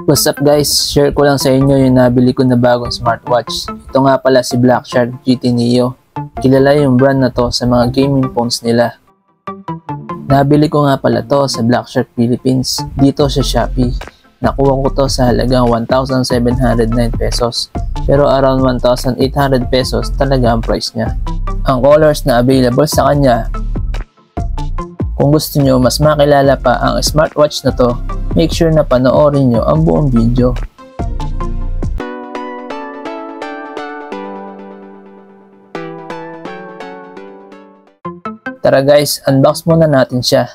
What's up guys? Share ko lang sa inyo yung nabili ko na bagong smartwatch. Ito nga pala si Black Shark GT Neo. Kilala yung brand na to sa mga gaming phones nila. Nabili ko nga pala to sa Black Shark Philippines dito sa Shopee. Nakuha ko to sa halagang 1,709 pesos. Pero around 1,800 pesos talaga ang price niya. Ang colors na available sa kanya. Kung gusto nyo mas makilala pa ang smartwatch na to, make sure na panoorin nyo ang buong video. Tara guys, unbox muna natin siya.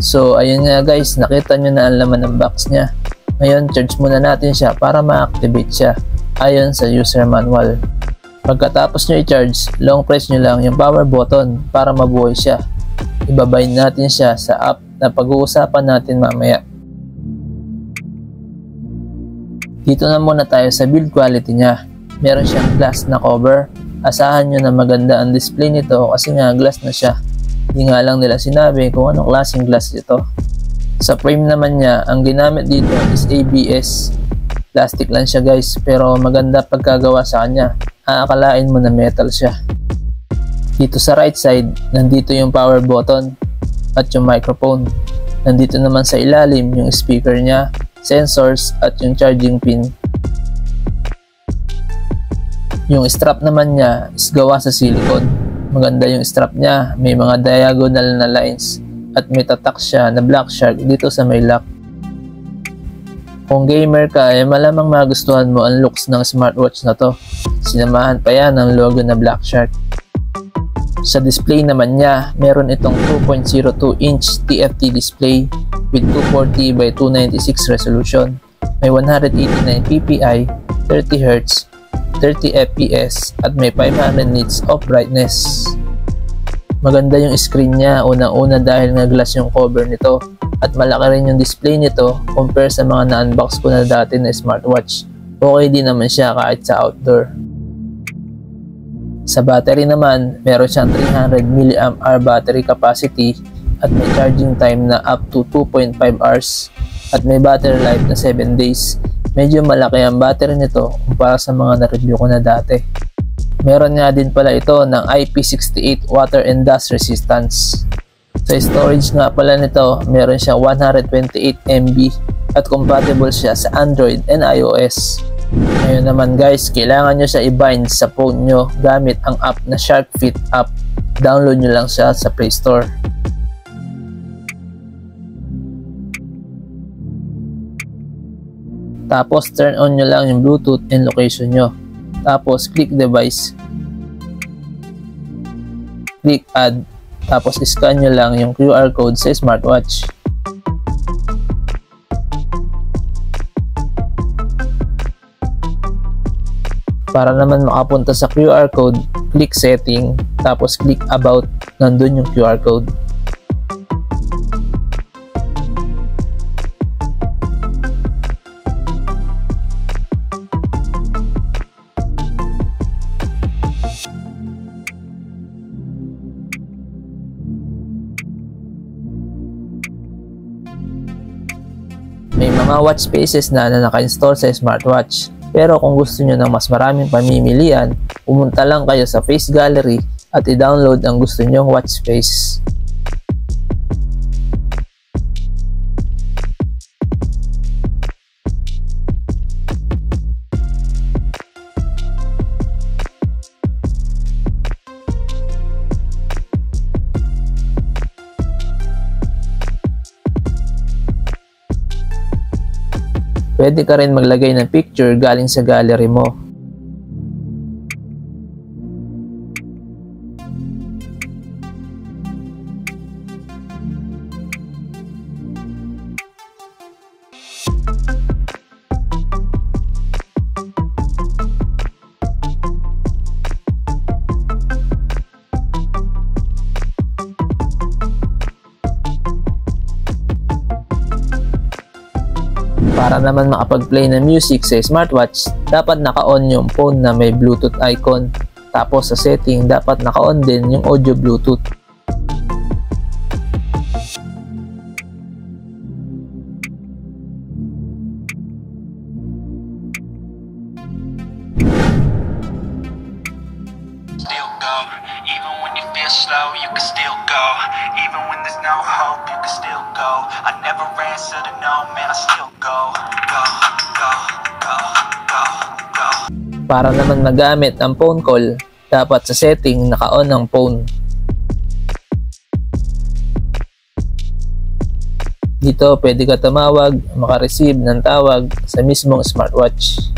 So ayun nga guys, nakita nyo na ang laman ng box niya. Ngayon charge muna natin siya para ma-activate siya ayon sa user manual. Pagkatapos nyo i-charge, long press nyo lang yung power button para mabuhay siya. Ibabind natin siya sa app na pag-uusapan natin mamaya. Dito na muna tayo sa build quality niya. Meron siyang glass na cover. Asahan nyo na maganda ang display nito kasi nga glass na siya. Hindi nga lang nila sinabi kung anong klaseng glass ito. Sa frame naman niya, ang ginamit dito is ABS. Plastic lang siya guys, pero maganda pagkagawa sa kanya. Aakalain mo na metal siya. Dito sa right side, nandito yung power button at yung microphone. Nandito naman sa ilalim yung speaker niya, sensors at yung charging pin. Yung strap naman niya is gawa sa silicone. Maganda yung strap niya, may mga diagonal na lines at may tatak siya na Black Shark dito sa may lock. Kung gamer ka, ay malamang magustuhan mo ang looks ng smartwatch na to. Sinamahan pa yan ng logo na Black Shark. Sa display naman niya, meron itong 2.02 inch TFT display with 240 by 296 resolution. May 189 ppi, 30 Hz, 30 fps at may 500 nits of brightness. Maganda yung screen niya, unang-una dahil nga glass yung cover nito at malaki rin yung display nito compare sa mga na-unbox ko na dati na smartwatch. Okay din naman siya kahit sa outdoor. Sa battery naman, meron siyang 300 mAh battery capacity at may charging time na up to 2.5 hours at may battery life na 7 days. Medyo malaki ang battery nito kumpara sa mga na-review ko na dati. Meron nga din pala ito ng IP68 water and dust resistance. Sa storage nga pala nito, meron siyang 128 MB at compatible siya sa Android and iOS. Ngayon naman guys, kailangan nyo siya i-bind sa phone nyo gamit ang app na Shark Fit app. Download nyo lang siya sa Play Store. Tapos turn on nyo lang yung Bluetooth and location nyo. Tapos click device. Click add. Tapos scan nyo lang yung QR code sa smartwatch. Para naman makapunta sa QR code, click setting. Tapos click about. Nandun yung QR code. May mga watch faces na naka-install sa smartwatch. Pero kung gusto nyo ng mas maraming pamimilian, pumunta lang kayo sa Face Gallery at i-download ang gusto nyong watch face. Pwede ka rin maglagay ng picture galing sa gallery mo. Para naman makapag-play ng music sa smartwatch, dapat naka-on yung phone na may Bluetooth icon. Tapos sa setting, dapat naka-on din yung audio Bluetooth. Still go, even when you feel slow, you can still go. Even when there's no hope, you can still go. I never answer to no, man, I still go. Go, go, go, go, go. Para naman magamit ang phone call, dapat sa setting naka-on ang phone. Dito pwede ka tumawag, makareceive ng tawag sa mismong smartwatch.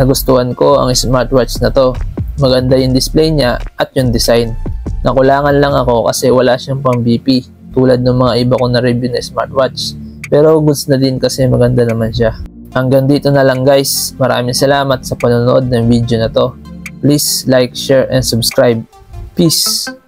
Nagustuhan ko ang smartwatch na to. Maganda yung display niya at yung design. Nakulangan lang ako kasi wala siyang pang BP tulad ng mga iba kong na-review na smartwatch. Pero goods na din kasi maganda naman siya. Hanggang dito na lang guys. Maraming salamat sa panonood ng video na to. Please like, share, and subscribe. Peace!